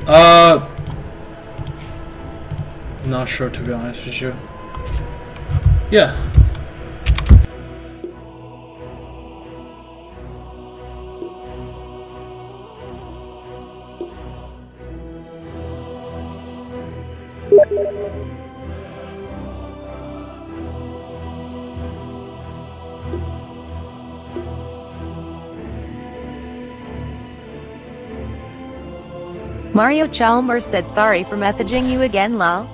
Uh, not sure to be honest with you. Yeah. Mario Chalmers said sorry for messaging you again, lol.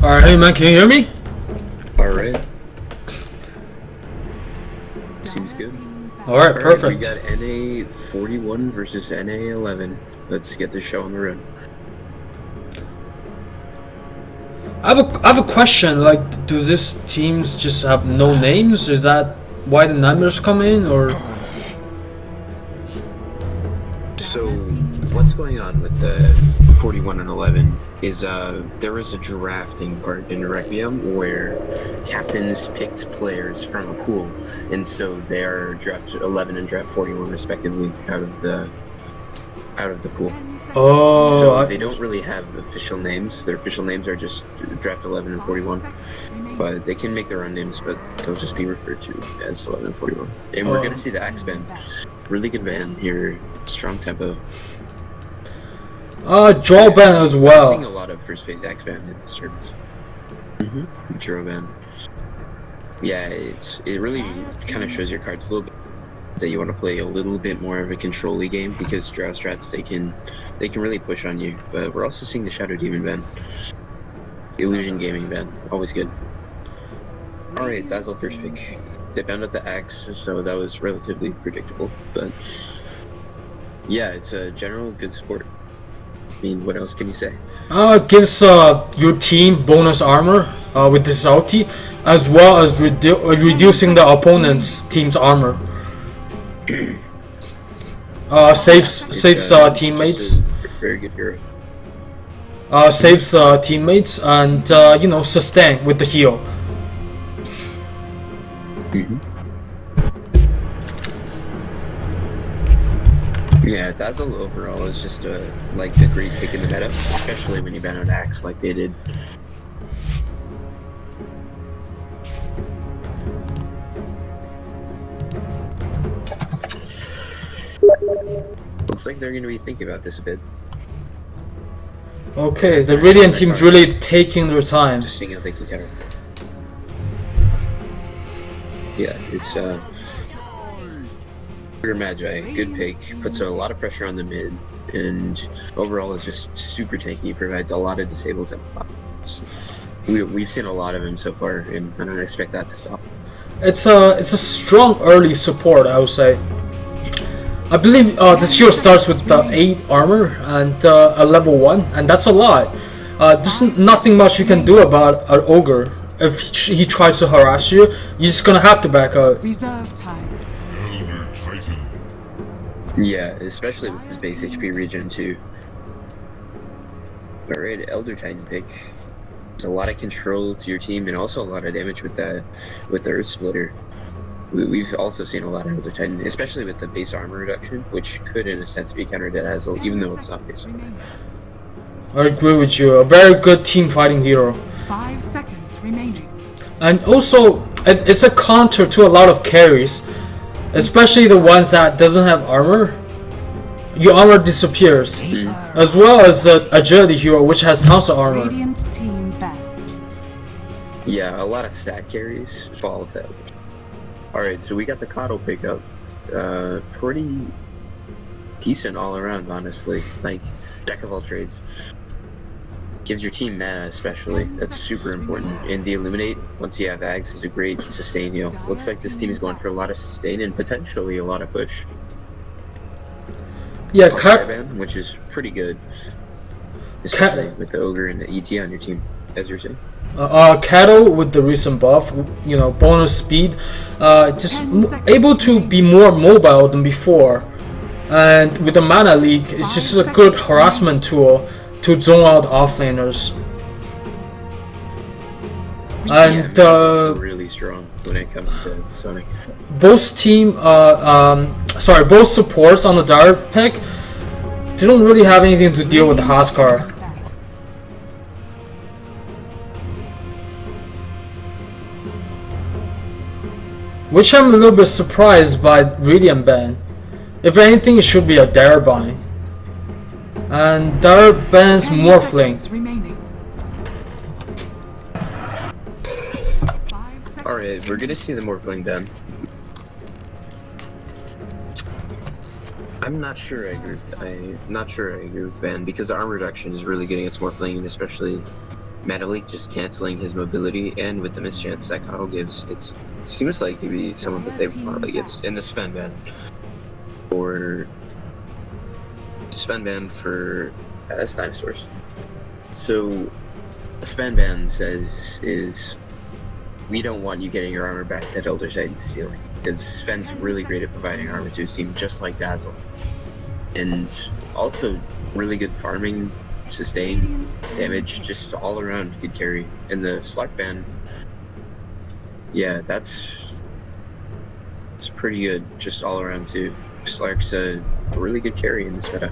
Alright, hey man, can you hear me? Alright. Seems good. Alright, perfect. We got NA 41 versus NA 11. Let's get this show on the road. I have a question. Like, do these teams just have no names? Is that why the numbers come in, or? So, what's going on with the 41 and 11 is there was a drafting part in Requiem where captains picked players from a pool, and so they are draft 11 and draft 41 respectively out of the pool. Oh, so they don't really have official names. Their official names are just draft 11 and 41, but they can make their own names, but they'll just be referred to as 11 and 41. And we're gonna see the Axe band, really good band here, strong tempo. Draw band as well. I'm seeing a lot of first phase Axe band in this tournament. Draw band. Yeah, it really kind of shows your cards a little bit that you want to play a little bit more of a control-y game, because draw strats they can really push on you. But we're also seeing the Shadow Demon band, Illusion Gaming band, always good. All right, Dazzle first pick. They banned out the Axe, so that was relatively predictable. But yeah, it's a general good support. I mean, what else can you say? Gives your team bonus armor with this ulti, as well as reducing the opponent's team's armor. Saves teammates. Very good hero. Saves teammates and sustain with the heal. Yeah, Dazzle overall is just a the great pick in the meta, especially when you ban out Axe like they did. Looks like they're going to be thinking about this a bit. Okay, the Radiant team's really taking their time. Just seeing how they can counter. Yeah, it's Magi, good pick. Puts a lot of pressure on the mid, and overall is just super tanky. Provides a lot of disables and pops. We've seen a lot of him so far, and I don't expect that to stop. It's a strong early support, I would say. I believe this hero starts with 8 armor and a level 1, and that's a lot. There's nothing much you can do about an ogre. If he tries to harass you, you're just gonna have to back up. Reserve time. Yeah, especially with his base HP regen too. Alright, Elder Titan pick. There's a lot of control to your team and also a lot of damage with the Earth Splitter. We've also seen a lot of Elder Titan, especially with the base armor reduction, which could in a sense be countered to Dazzle, even though it's not base armor. I agree with you. A very good team fighting hero. 5 seconds remaining. And also, it's a counter to a lot of carries, especially the ones that doesn't have armor. Your armor disappears, as well as agility hero, which has tons of armor. Radiant team back. Yeah, a lot of stat carries fall to. Alright, so we got the Coddle pickup. Pretty decent all around, honestly. Like, jack of all trades. Gives your team mana, especially. That's super important. And the Illuminate, once you have Ags, is a great sustain heal. Looks like this team is going for a lot of sustain and potentially a lot of push. Yeah, Caravan, which is pretty good. Especially with the Ogre and the ET on your team, as you're saying. Cattle with the recent buff, you know, bonus speed, just able to be more mobile than before. And with the mana leak, it's just a good harassment tool to zone out offlaners. And really strong when it comes to Sonic. Both both supports on the direct pick, they don't really have anything to deal with the Huskar. Which I'm a little bit surprised by Radiant ban. If anything, it should be a Dare bind. And Dare bans Morphling. Alright, we're gonna see the Morphling ban. I'm not sure I agree with ban because the armor reduction is really getting its Morphling, and especially Mana Leak just canceling his mobility, and with the mischance that Coddle gives, it seems like he'd be someone that they probably get in the spend ban for that's time source. So spend ban says is we don't want you getting your armor back that Elder Titan's stealing, because Sven's really great at providing armor to his team, just like Dazzle, and also really good farming, sustain, damage, just all around good carry. And the Slark ban, yeah, that's pretty good, just all around too. Slark's a really good carry in this meta,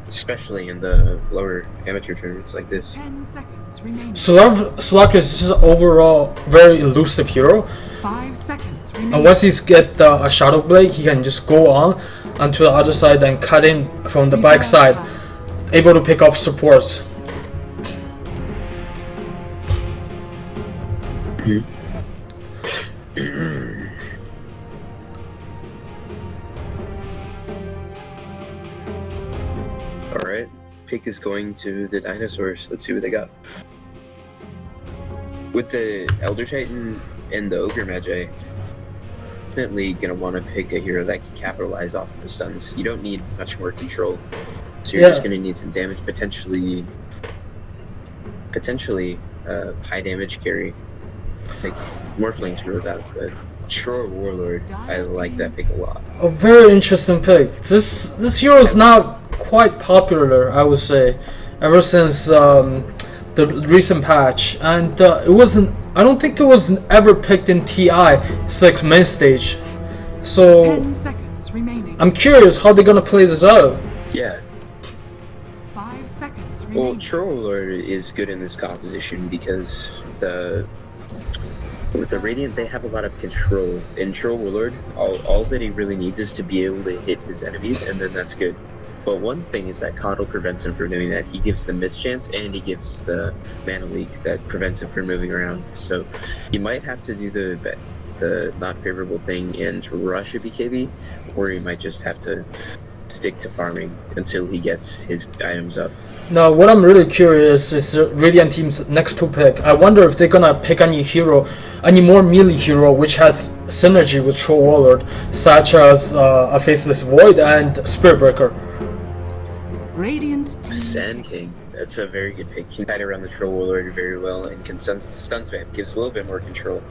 especially in the lower amateur tournaments like this. 10 seconds remaining. Slark is just an overall very elusive hero. 5 seconds remaining. And once he's get a Shadow Blade, he can just go on onto the other side and cut in from the back side, able to pick off supports. Alright, pick is going to the dinosaurs. Let's see what they got. With the Elder Titan and the Ogre Magi, definitely gonna want to pick a hero that can capitalize off of the stuns. You don't need much more control, so you're just gonna need some damage, potentially high damage carry. Like Morphling's really that good. Troll Warlord, I like that pick a lot. A very interesting pick. This hero is not quite popular, I would say, ever since the recent patch, and it wasn't. I don't think it was ever picked in TI6 main stage. So 10 seconds remaining. I'm curious how they're gonna play this out. Yeah. 5 seconds remaining. Well, Troll Warlord is good in this composition because with the Radiant, they have a lot of control. In Troll Warlord, all that he really needs is to be able to hit his enemies, and then that's good. But one thing is that Coddle prevents him from doing that. He gives the mischance and he gives the mana leak that prevents him from moving around. So you might have to do the not favorable thing and rush a BKB, or you might just have to stick to farming until he gets his items up. Now, what I'm really curious is Radiant Team's next 2 pick. I wonder if they're gonna pick any more melee hero which has synergy with Troll Warlord, such as a Faceless Void and Spirit Breaker. Radiant team. Sand King, that's a very good pick. He can hide around the Troll Warlord very well and can stun spam, gives a little bit more control.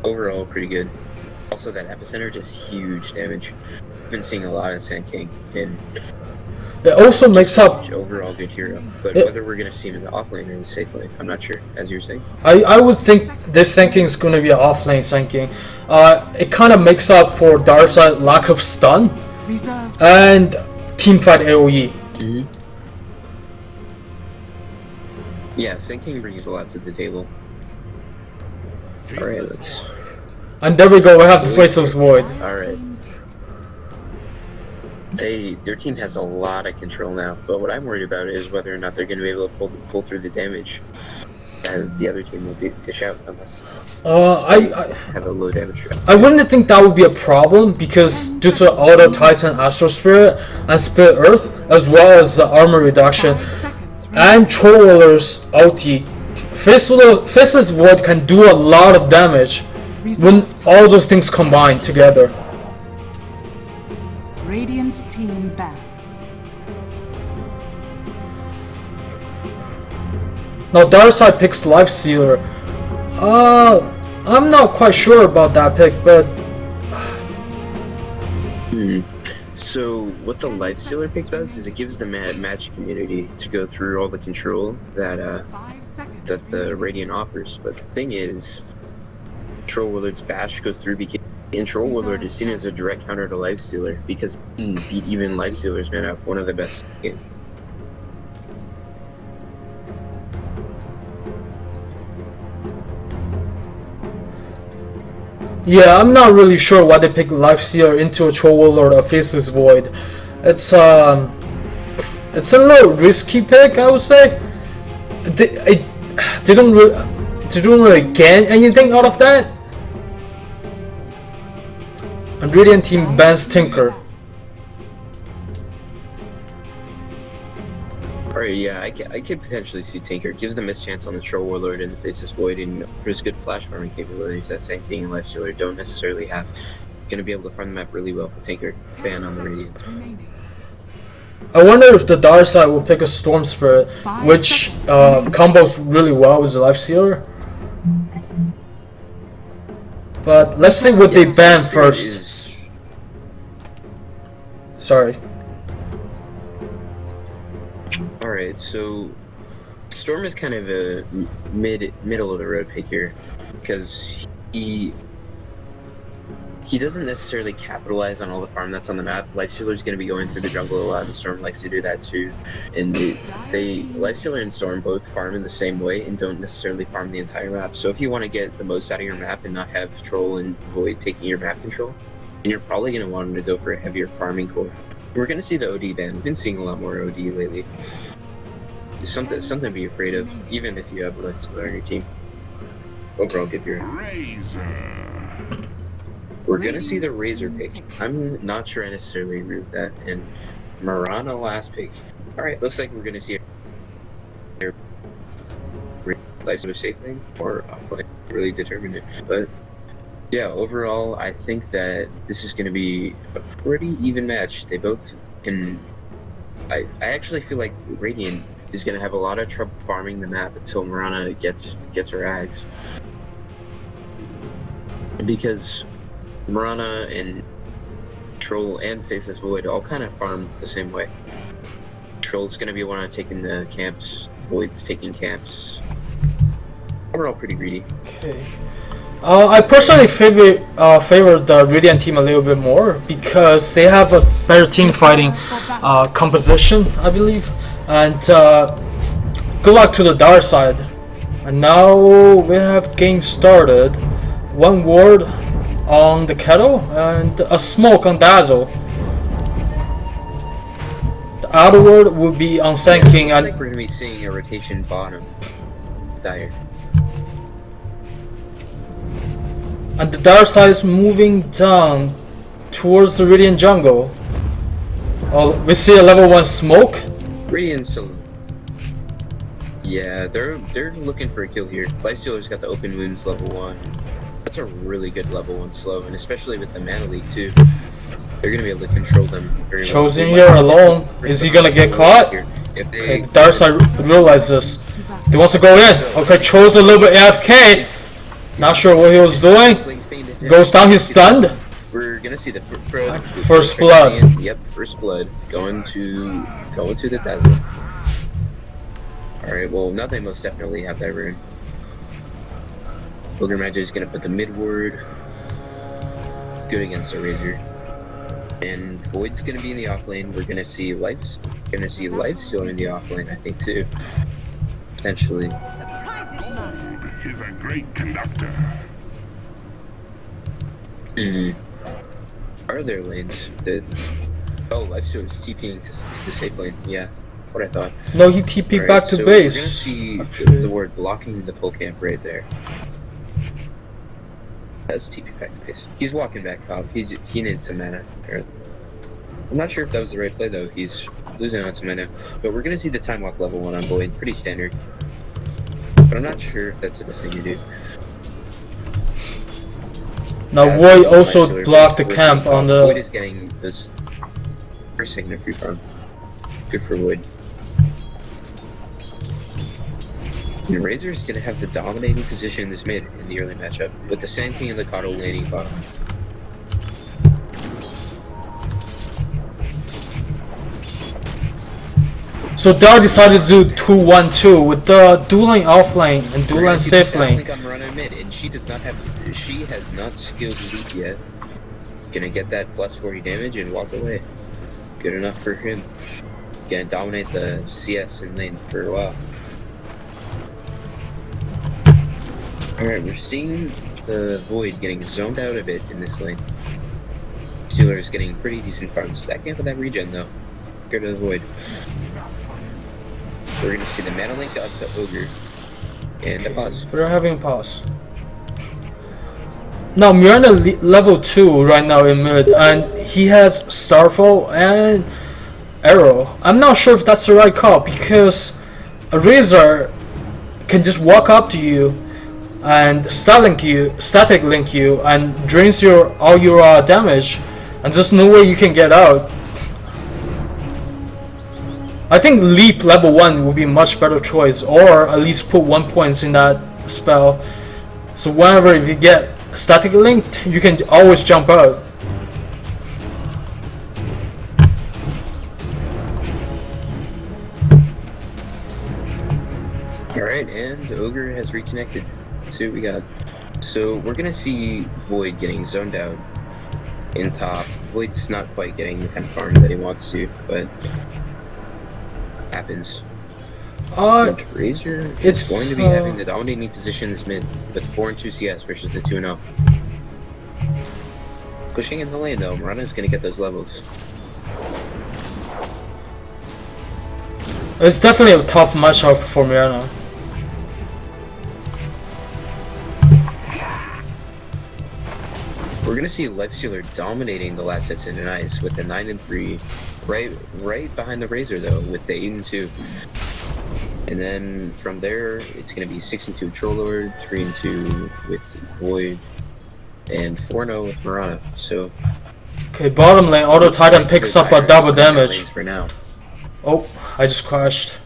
Overall, pretty good. Also, that Epicenter does huge damage. I've been seeing a lot of Sand King, and It also makes up. overall good hero. But whether we're going to see him in the off lane or the safe lane, I'm not sure, as you're saying. I would think this Sanking is going to be an offlane Sanking. It kind of makes up for Darkseid's lack of stun Reserved. and teamfight AoE. Mm-hmm. Yeah, Sand King brings a lot to the table. Alright, let's... And there we go, we have the Faceless Void. Alright. Their team has a lot of control now, but what I'm worried about is whether or not they're going to be able to pull through the damage that the other team will dish out unless I have a low damage shot. I wouldn't think that would be a problem because due to Auto Titan, Astral Spirit, and Spirit Earth, as well as the armor reduction 5 seconds and Troll Warlord's ulti, Faceless Void can do a lot of damage when all those things combine together. Radiant team ban. Now Darkseid picks Lifestealer. I'm not quite sure about that pick, but So what the Lifestealer pick does is it gives the Magic community to go through all the control that 5 seconds. that the Radiant offers. But the thing is, Troll Warlord's bash goes through BK, and Troll Warlord is seen as a direct counter to Lifestealer because he can beat even Lifestealer's mana up, one of the best in the game. yeah, I'm not really sure why they picked Lifestealer into a Troll Warlord or Faceless Void. It's a little risky pick, I would say. They don't really gain anything out of that. And Radiant Team bans Tinker. Alright, yeah, I could potentially see Tinker. Gives them a chance on the Troll Warlord and the Faceless Void, and there's good flash farming capabilities that Sand King and Lifestealer don't necessarily have. Gonna be able to farm the map really well for Tinker. Ban on the Radiant. Remaining. I wonder if the Darkseid will pick a Storm Spirit, which combos really well with the Lifestealer. But let's see what they ban first. Sorry. Alright, so Storm is kind of a middle of the road pick here because he doesn't necessarily capitalize on all the farm that's on the map. Lifestealer's going to be going through the jungle a lot, and Storm likes to do that too. And Lifestealer and Storm both farm in the same way and don't necessarily farm the entire map. So if you want to get the most out of your map and not have Troll and Void taking your map control, then you're probably going to want them to go for a heavier farming core. We're going to see the OD ban. We've been seeing a lot more OD lately. It's something to be afraid of, even if you have Lifestealer on your team. Overall, good hero. We're gonna see the Razor pick. I'm not sure I necessarily agree with that. And Mirana last pick. Alright, looks like we're gonna see a Lifestealer safe lane or offlane. Really determine it. But yeah, overall, I think that this is gonna be a pretty even match. They both can. I actually feel like Radiant is gonna have a lot of trouble farming the map until Mirana gets her ags. Because Mirana and Troll and Faceless Void all kind of farm the same way. Troll's gonna be one on taking the camps, Void's taking camps. Overall pretty greedy. Okay. I personally favor the Radiant team a little bit more because they have a better team fighting composition, I believe. And good luck to the Darkseid. And now we have game started. One ward on the kettle and a smoke on Dazzle. outward would be on Sand King, I and think we're gonna be seeing a rotation bottom dire. the dark side is moving down towards the Radiant jungle. Oh, we see a level 1 smoke. Radiant still. Yeah, they're looking for a kill here. Lifestealer's got the open wounds level 1. That's a really good level 1 slow, and especially with the mana leak too. They're gonna be able to control them very well. Chosen here alone. Is he gonna get caught? If they Okay, the dark side realizes he wants to go in. Okay, Chosen a little bit AFK. Not sure what he was doing. Goes down, he's stunned. We're gonna see the First blood. Yep, first blood going to the desert. All right, well now they most definitely have that rune. Booger Magic is gonna put the mid ward. Good against the Razor. And Void's gonna be in the off lane. We're gonna see Lifesteal in the off lane, I think too. Potentially. Is a great conductor. Are there lanes that... Oh, Lifesteal is TPing to the safe lane. Yeah, what I thought. No, he TP Right, back to so base. We're gonna see the word blocking the full camp right there. That's TP back to base. He's walking back up. He needs some mana. I'm not sure if that was the right play though. He's losing on some mana. But we're gonna see the time walk level 1 on Void. Pretty standard. But I'm not sure if that's the best thing to do. Now Yeah, Void Lifestealer, also blocked the Void camp on Void the... is getting this first Signet free farm. Good for Void. And Razor's gonna have the dominating position in this mid in the early matchup, with the Sand King and the Kato laning bottom. So Dar decided to do 2-1-2 with the dual lane off lane and dual lane safe lane. On Mirana mid, and she has not skilled leap yet. Gonna get that plus 40 damage and walk away. Good enough for him. Gonna dominate the CS in lane for a while. Alright, we're seeing the Void getting zoned out a bit in this lane. Stealer is getting pretty decent farms. Stacking up with that regen though. Go to the Void. We're gonna see the mana link up to Ogre. And a pause. We're having a pause. Now Miranda level 2 right now in mid, and he has Starfall and Arrow. I'm not sure if that's the right call, because a Razor can just walk up to you and static link you, and drains all your damage, and there's no way you can get out. I think Leap level 1 would be a much better choice, or at least put 1 point in that spell. So whenever if you get static linked, you can always jump out. Alright, and Ogre has reconnected. Let's see what we got. So we're gonna see Void getting zoned out in top. Void's not quite getting the kind of farm that he wants to, but happens. And Razor is going to be having the dominating position in this mid with 4 and 2 CS versus the 2 and 0. Pushing in the lane though, Mirana's gonna get those levels. It's definitely a tough matchup for Mirana. We're gonna see Lifestealer dominating the last sets in ice with the 9 and 3, right behind the Razor though, with the 8 and 2. And then from there, it's gonna be 6 and 2 Trollord, 3 and 2 with Void, and 4 and 0 with Mirana. So okay, bottom lane, Auto Titan picks up a double damage. For now. Oh, I just crashed.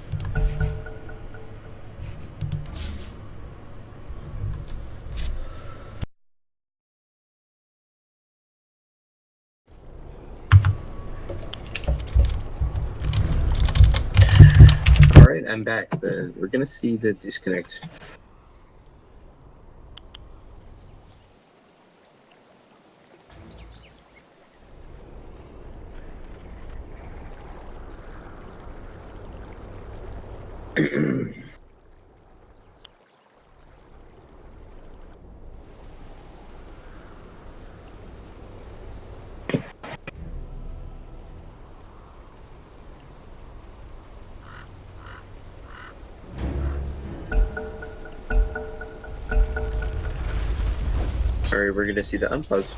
Alright, I'm back. We're gonna see the disconnect. Alright, we're gonna see the unpause.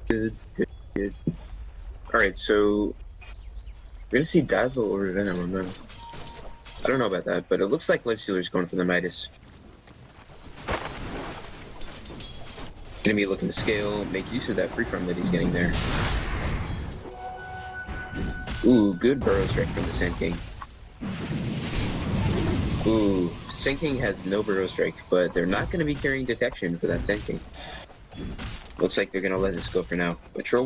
Good, good, good. Alright, so we're gonna see Dazzle over Venom. I don't know about that, but it looks like Life Stealer's going for the Midas. Gonna be looking to scale, make use of that free farm that he's getting there. Ooh, good Burrow Strike from the Sand King. Ooh, Sand King has no Burrow Strike, but they're not gonna be carrying detection for that Sand King. Looks like they're gonna let this go for now. Patrol